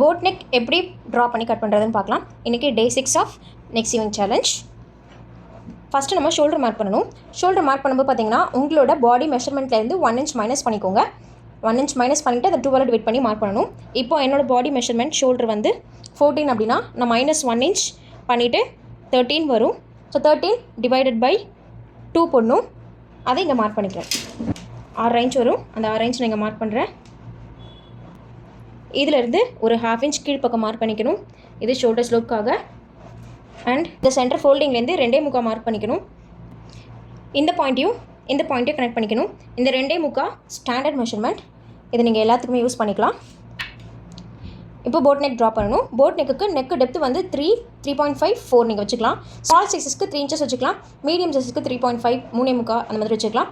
Boat neck எப்படி draw பண்ணி cut பண்ணுறதுன்னு பார்க்கலாம். இன்றைக்கி day 6 of neck sewing challenge. First நம்ம ஷோல்டர் மார்க் பண்ணணும். ஷோல்டர் மார்க் பண்ணும்போது பார்த்தீங்கன்னா உங்களோட பாடி மெஷர்மெண்ட்லேருந்து 1 inch மைனஸ் பண்ணிக்கோங்க. 1 inch மைனஸ் பண்ணிவிட்டு அதை 2 டிவைட் பண்ணி மார்க் பண்ணணும். இப்போ என்னோடய பாடி மெஷர்மெண்ட் ஷோல்டர் வந்து 14 அப்படின்னா நான் -1 inch பண்ணிவிட்டு 13 வரும். ஸோ 13 டிவைடட் பை 2 போடணும். அதை இங்கே மார்க் பண்ணிக்கிறேன். 6 inch வரும். அந்த 6 inch நான் இங்கே மார்க் பண்ணுறேன். இதிலிருந்து ஒரு 1/2 inch கீழ்ப்பக்கம் மார்க் பண்ணிக்கணும். இது ஷோல்டர் ஸ்லோப்காக. அண்ட் இந்த சென்டர் ஃபோல்டிங்லேருந்து 2.25 மார்க் பண்ணிக்கணும். இந்த பாயிண்ட்டையும் கனெக்ட் பண்ணிக்கணும். இந்த 2.25 ஸ்டாண்டர்ட் மெஷர்மெண்ட். இதை நீங்கள் எல்லாத்துக்குமே யூஸ் பண்ணிக்கலாம். இப்போ போட் நெக் ட்ரா பண்ணணும். போட் நெக்குக்கு நெக் டெப்த் வந்து 3.5 4 நீங்கள் வச்சுக்கலாம். ஸ்மால் சைஸஸ்க்கு 3 inches வச்சுக்கலாம். மீடியம் சைஸஸ்க்கு 3.5 3.25 அந்த மாதிரி வச்சுக்கலாம்.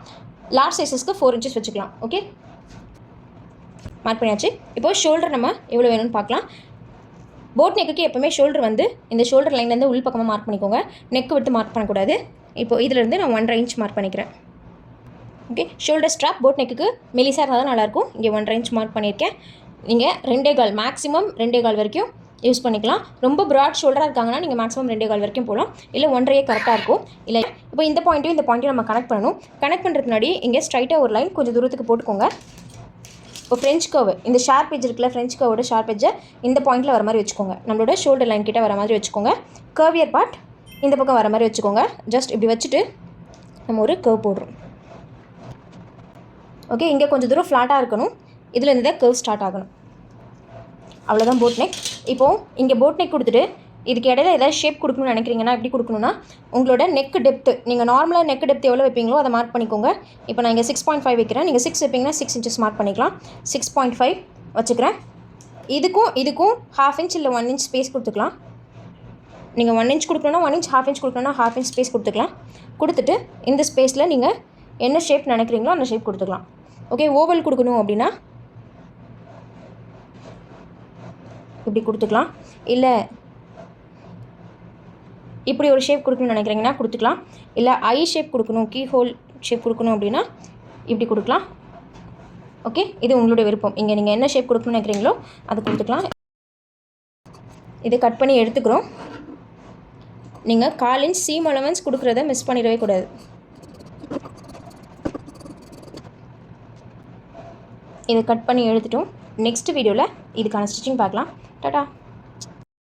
லார்ஜ் சைஸஸ்க்கு 4 inches வச்சுக்கலாம். ஓகே, மார்க் பண்ணியாச்சு. இப்போ ஷோல்டர் நம்ம எவ்வளோ வேணும்னு பார்க்கலாம். போட் நெக்குக்கு எப்போவுமே ஷோல்டர் வந்து இந்த ஷோல்டர் லைன்லேருந்து உள் பக்கமாக மார்க் பண்ணிக்கோங்க. நெக்கு விட்டு மார்க் பண்ணக்கூடாது. இப்போ இதிலேருந்து நான் 1.5 inch மார்க் பண்ணிக்கிறேன். ஓகே, ஷோல்டர் ஸ்ட்ராப் போட் நெக்குக்கு மெலிசாக இருந்தால் தான் நல்லாயிருக்கும். இங்கே 1.5 inch மார்க் பண்ணியிருக்கேன். நீங்கள் 2.25 மேக்ஸிமம் 2.25 வரைக்கும் யூஸ் பண்ணிக்கலாம். ரொம்ப ப்ராட் ஷோல்டராக இருக்காங்கன்னா நீங்கள் மேக்ஸிமம் 2.25 வரைக்கும் போகலாம். இல்லை 1.5 கரெக்டாக இருக்கும். இல்லை இப்போ இந்த பாயிண்ட்டையும் நம்ம கனெக்ட் பண்ணணும். கனெக்ட் பண்ணுறதுக்கு முன்னாடி இங்கே ஸ்ட்ரைட்டாக ஒரு லைன் கொஞ்சம் தூரத்துக்கு போட்டுக்கோங்க. இப்போ ஃப்ரெஞ்ச் கர்வ், இந்த ஷார்ப் எட்ஜ் இருக்குல்ல, ஃப்ரெஞ்ச் கர்வோட ஷார்ப் எட்ஜை இந்த பாயிண்ட்டில் வர மாதிரி வச்சுக்கோங்க. நம்மளோட ஷோல்டர் லைன் கிட்ட வர மாதிரி வச்சுக்கோங்க. கர்வியர் பார்ட் இந்த பக்கம் வர மாதிரி வச்சுக்கோங்க. ஜஸ்ட் இப்படி வச்சுட்டு நம்ம ஒரு கர்வ் போடுறோம். ஓகே, இங்கே கொஞ்சம் தூரம் ஃப்ளாட்டாக இருக்கணும். இதில் இருந்து தான் கர்வ் ஸ்டார்ட் ஆகணும். அவ்வளோதான் போட் நெக். இப்போது இங்கே போட் நெக் கொடுத்துட்டு இதுக்கு இடையில ஏதாவது ஷேப் கொடுக்கணும்னு நினைக்கிறீங்கன்னா எப்படி கொடுக்கணுன்னா உங்களோட நெக் டெப்த்து, நீங்கள் நார்மலாக நெக் டெப்த் எவ்வளோ வைப்பீங்களோ அதை மார்க் பண்ணிக்கோங்க. இப்போ நான் இங்கே 6.5 வைக்கிறேன். நீங்கள் 6 வைப்பீங்கன்னா 6 inches மார்க் பண்ணிக்கலாம். 6.5 வச்சுக்கிறேன். இதுக்கும் 1/2 inch இல்லை 1 inch ஸ்பேஸ் கொடுத்துக்கலாம். நீங்கள் 1 inch கொடுக்கணுன்னா 1 inch, 1/2 inch கொடுக்கணுன்னா 1/2 inch space கொடுத்துக்கலாம். கொடுத்துட்டு இந்த ஸ்பேஸில் நீங்கள் என்ன ஷேப் நினைக்கிறீங்களோ அந்த ஷேப் கொடுத்துக்கலாம். ஓகே, ஓவல் கொடுக்கணும் அப்படின்னா இப்படி கொடுத்துக்கலாம். இல்லை இப்படி ஒரு ஷேப் கொடுக்கணும்னு நினைக்கிறீங்கன்னா கொடுத்துக்கலாம். இல்லை ஐ ஷேப் கொடுக்கணும், கீ ஹோல் ஷேப் கொடுக்கணும் அப்படின்னா இப்படி கொடுக்கலாம். ஓகே, இது உங்களுடைய விருப்பம். இங்கே நீங்கள் என்ன ஷேப் கொடுக்கணும்னு நினைக்கிறீங்களோ அது கொடுத்துக்கலாம். இதை கட் பண்ணி எடுத்துக்கிறோம். நீங்கள் 1/4 inch சீம் அலவன்ஸ் கொடுக்குறத மிஸ் பண்ணிடவே கூடாது. இதை கட் பண்ணி எடுத்துட்டோம். நெக்ஸ்ட் வீடியோவில் இதுக்கான ஸ்டிச்சிங் பார்க்கலாம். டாடா.